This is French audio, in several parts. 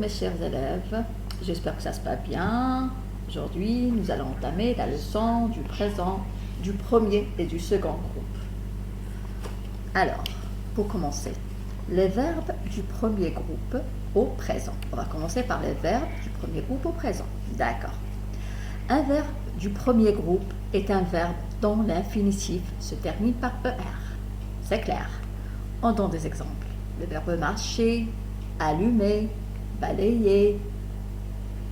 mes chers élèves, j'espère que ça se passe bien. Aujourd'hui, nous allons entamer la leçon du présent, du premier et du second groupe. Alors, pour commencer, les verbes du premier groupe au présent. On va commencer par les verbes du premier groupe au présent. D'accord. Un verbe du premier groupe est un verbe dont l'infinitif se termine par ER. C'est clair. On donne des exemples. Le verbe marcher, allumer, balayer.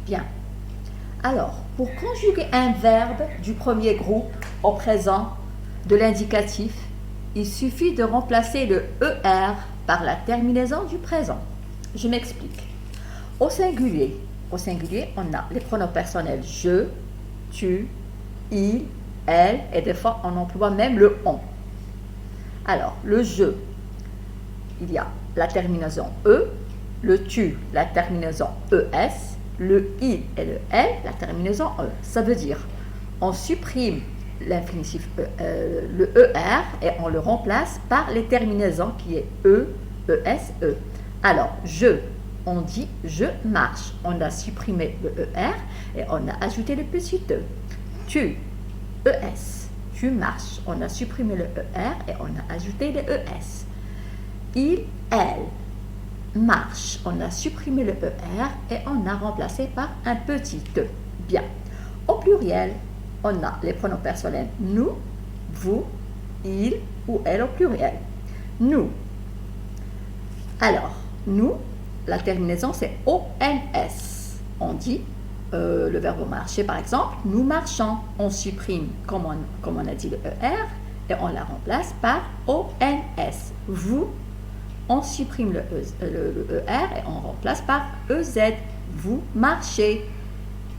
Bien. Alors, pour conjuguer un verbe du premier groupe au présent de l'indicatif, il suffit de remplacer le ER par la terminaison du présent. Je m'explique. Au singulier, on a les pronoms personnels je, tu, il, elle, et des fois on emploie même le on. Alors, le je, il y a la terminaison E, le tu, la terminaison ES, le il et le elle, la terminaison E. Ça veut dire, on supprime l'infinitif le ER et on le remplace par les terminaisons qui est E, ES, E. Alors, je, on dit je marche. On a supprimé le ER et on a ajouté le petit E. Tu, ES, tu marches. On a supprimé le ER et on a ajouté le ES. Il, elle, marche. On a supprimé le ER et on a remplacé par un petit E. Bien. Au pluriel, on a les pronoms personnels nous, vous, il ou elle au pluriel. Nous. Alors, nous, la terminaison c'est ONS. On dit le verbe marcher par exemple, nous marchons. On supprime, comme on a dit, le ER et on la remplace par ONS. Vous, on supprime le ER et on remplace par EZ. Vous marchez.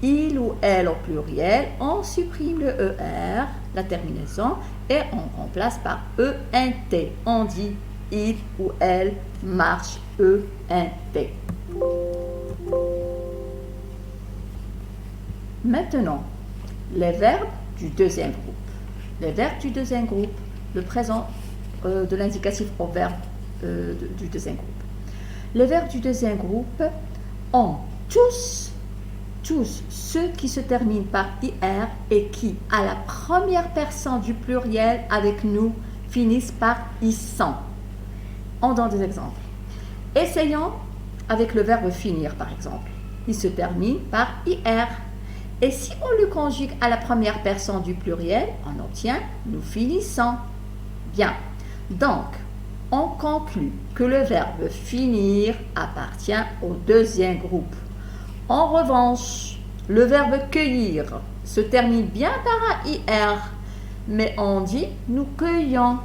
Il ou elle au pluriel, on supprime le ER, la terminaison, et on remplace par ENT. On dit il ou elle marche, ENT. Maintenant, les verbes du deuxième groupe. Les verbes du deuxième groupe, le présent de l'indicatif au verbe du deuxième groupe. Les verbes du deuxième groupe ont tous ceux qui se terminent par IR et qui, à la première personne du pluriel avec nous, finissent par ISSAN. On donne des exemples. Essayons avec le verbe finir, par exemple. Il se termine par IR. Et si on le conjugue à la première personne du pluriel, on obtient nous finissons. Bien. Donc, on conclut que le verbe finir appartient au deuxième groupe. En revanche, le verbe cueillir se termine bien par un IR, mais on dit nous cueillons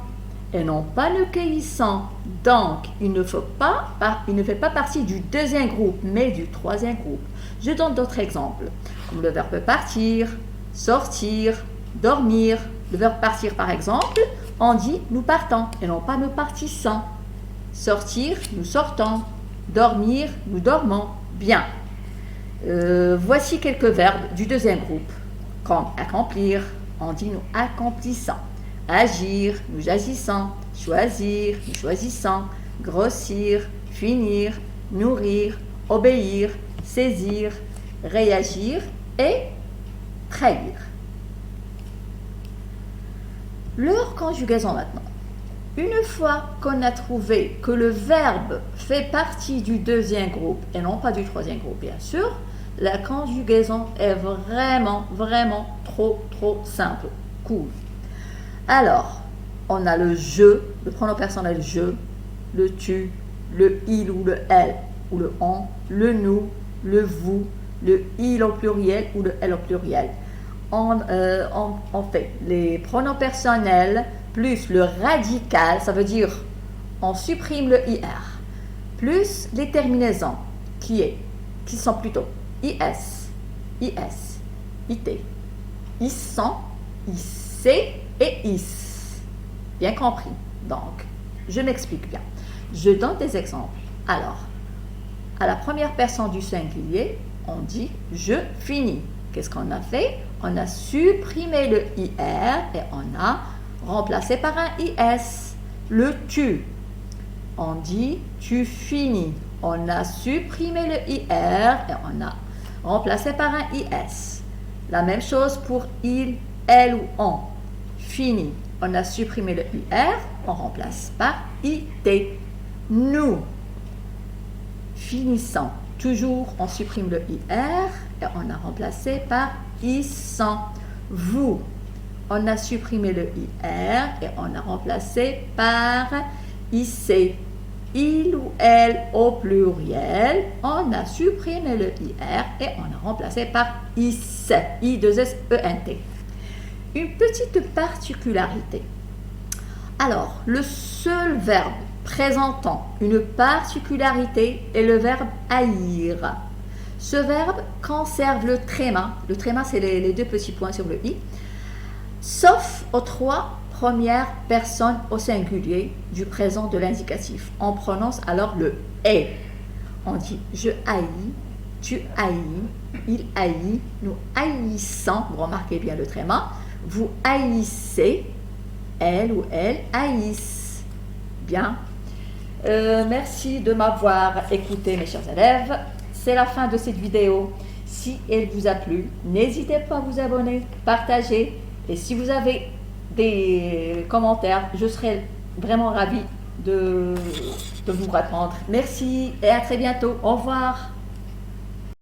et non pas nous cueillissons. Donc, il ne fait pas partie du deuxième groupe, mais du troisième groupe. Je donne d'autres exemples, comme le verbe partir, sortir, dormir. Le verbe partir, par exemple, on dit nous partons et non pas nous partissons. Sortir, nous sortons. Dormir, nous dormons. Bien. Voici quelques verbes du deuxième groupe, comme accomplir, on dit nous accomplissons, agir, nous agissons, choisir, nous choisissons, grossir, finir, nourrir, obéir, saisir, réagir et trahir. Leur conjugaison maintenant. Une fois qu'on a trouvé que le verbe fait partie du deuxième groupe et non pas du troisième groupe, bien sûr, la conjugaison est vraiment trop simple. Cool. Alors, on a le je, le pronom personnel je, le tu, le il ou le elle ou le on, le nous, le vous, le il au pluriel ou le elle au pluriel. On fait les pronoms personnels plus le radical, ça veut dire on supprime le IR, plus les terminaisons qui sont plutôt IS, IS, IT, ISSON, IC et IS. Bien compris. Donc, je m'explique bien. Je donne des exemples. Alors, à la première personne du singulier, on dit je finis. Qu'est-ce qu'on a fait? On a supprimé le IR et on a remplacé par un IS. Le tu. On dit tu finis. On a supprimé le IR et on a remplacé par un IS. La même chose pour il, elle ou on. Fini. On a supprimé le IR, on remplace par IT. Nous. Finissant. Toujours, on supprime le IR et on a remplacé par ils sont. Vous. On a supprimé le IR et on a remplacé par IC. Il ou elle au pluriel, on a supprimé le IR et on a remplacé par IS, I2SENT. Une petite particularité. Alors, le seul verbe présentant une particularité est le verbe haïr. Ce verbe conserve le tréma. Le tréma, c'est les deux petits points sur le i, sauf aux trois première personne au singulier du présent de l'indicatif. On prononce alors le « est ». On dit « je haïs »,« tu haïs »,« il haït »,« nous haïssons », vous remarquez bien le tréma, « vous haïssez »,« elle ou elle haïssent ». Bien. Merci de m'avoir écouté, mes chers élèves. C'est la fin de cette vidéo. Si elle vous a plu, n'hésitez pas à vous abonner, partager, et si vous avez des commentaires, je serai vraiment ravie de vous répondre. Merci et à très bientôt. Au revoir.